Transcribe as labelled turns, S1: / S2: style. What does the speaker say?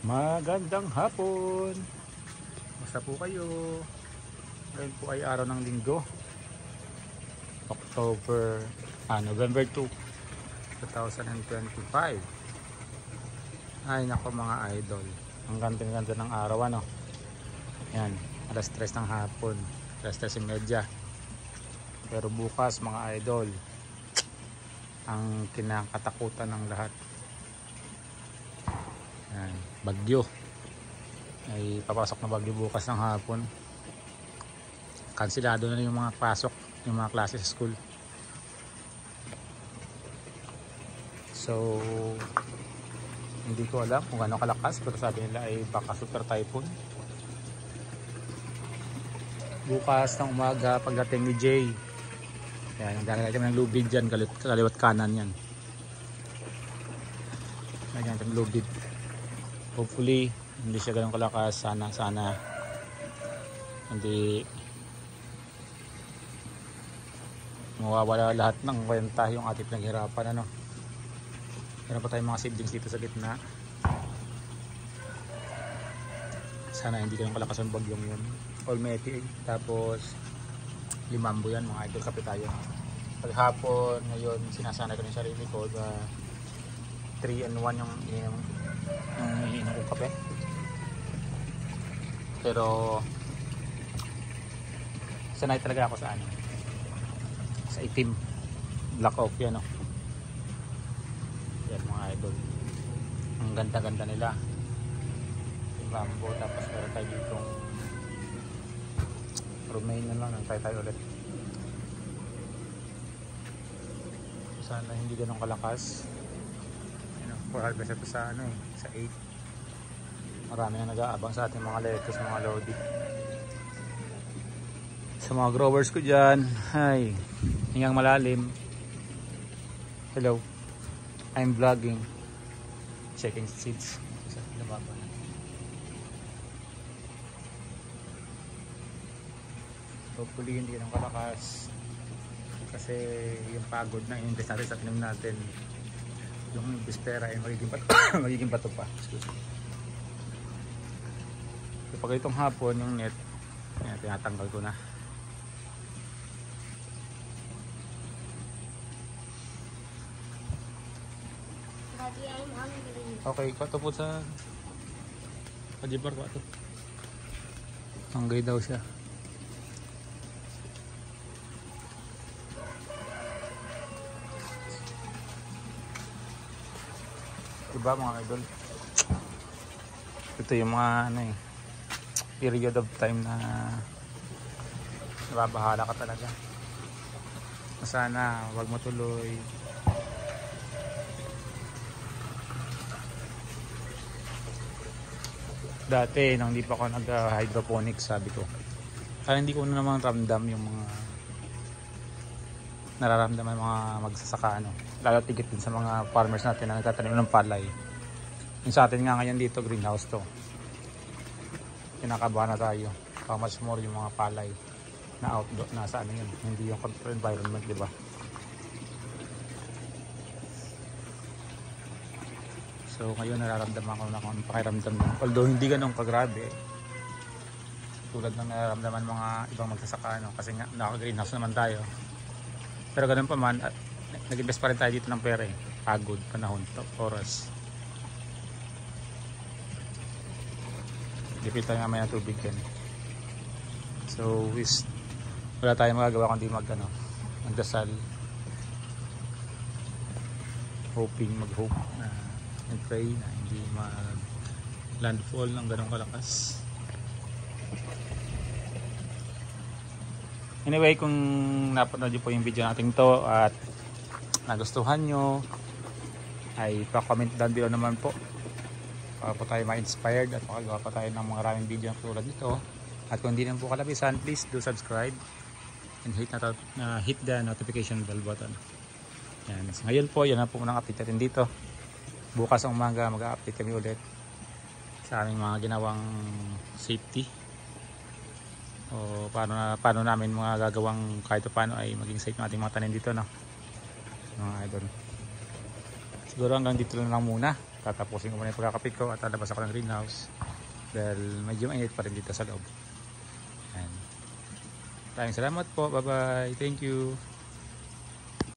S1: Magandang hapon. Basta po kayo. Ngayon po ay araw ng linggo. November 2, 2025. Ay nako mga idol. Ang ganda-ganda ng araw ano. Yan, alas 3 ng hapon. Alas 3:30. Pero bukas mga idol, ang kinakatakutan ng lahat. Yan, bagyo. Ay papasok na bagyo bukas ng hapon. Kansilado na yung mga pasok, yung mga klase sa school. So hindi ko alam kung gaano kalakas, pero sabi nila ay baka super typhoon bukas ng umaga pagdating ni Jay. Yan, nagdala kami ng lubid dyan, kaliwat kanan yan. Lagyan natin lubid. Hopefully hindi siya ganun kalakas. Sana hindi mawawala lahat ng kwenta yung ating pinaghirapan ano. Meron pa tayong mga seedlings dito sa gitna. Sana hindi ganun kalakas ang bagyong yun. Olmeti, tapos limambo yan mga idol, kape tayo. Paghapon ngayon sinasanay ko ng sarili ko 3-in-1 yung iniinom kong kape. Pero sanay talaga ako sa sa itim, black oak yan o. Yan mga idol, ang ganda-ganda nila yung bamboo. Tapos meron tayo ditong romaine na lang, nagtay tayo ulit. Sana hindi ganun kalakas. For harvest ito sa sa 8. Marami na nag-aabang sa ating mga lettuce, mga lodi. Sa mga growers ko dyan, ay hingang malalim. Hello, I'm vlogging, checking seeds sa lababa. Hopefully hindi ganun kalakas, kasi yung pagod na invest natin sa tinim natin, yung bispera ay magiging bato pa. Excuse me. So, pag itong hapon yung net, ayan, tinatanggal ko na.
S2: Daddy, I'm hungry.
S1: Okay, ito po sa Kajibar ko ito. Hungry daw siya. Diba mga idol? Ito yung mga period of time na nababahala ka talaga. Sana wag matuloy. Dati nang hindi pa ako nag-hydroponics, sabi ko, kaya hindi ko na naman ramdam yung mga nararamdaman mga magsasaka lalo tigit din sa mga farmers natin na nagtatanim ng palay. Yung sa atin nga ngayon dito, greenhouse to, kinakabahan na tayo how much more yung mga palay na outdoor, nasa yun, hindi yung control environment, diba? So ngayon nararamdaman ko na kung pakiramdam, although hindi ganun kagrabe tulad ng nararamdaman mga ibang magsasaka kasi nga naka-greenhouse naman tayo. Pero ganun pa man, nag-invest pa rin tayo dito ng pera pagod, panahon, oras. Dipit tayo nga ng tubig yan. So wala tayong magagawa kundi magdasal, mag-hope na and pray na hindi landfall ng ganong kalakas. Anyway, kung napanood nyo po yung video natin to at nagustuhan nyo, ay pa-comment down below naman po para po tayo ma-inspired at makagawa pa tayo ng mga maraming video tulad dito. At kung hindi naman po kalabisan, please do subscribe and hit the notification bell button. Yan. So, ngayon po, yan na po munang update natin dito. Bukas ang umaga mag-update kami ulit sa aming mga ginawang safety, o paano namin mga gagawang kahit paano ay maging safe ng ating mga tanim dito mga idol. Siguro hanggang dito lang muna. tatapusin ko muna yung pagkakapit ko at lalabas ako ng greenhouse dahil medyo mainit pa rin dito sa loob. Ayan. Maraming salamat po. Bye bye. Thank you.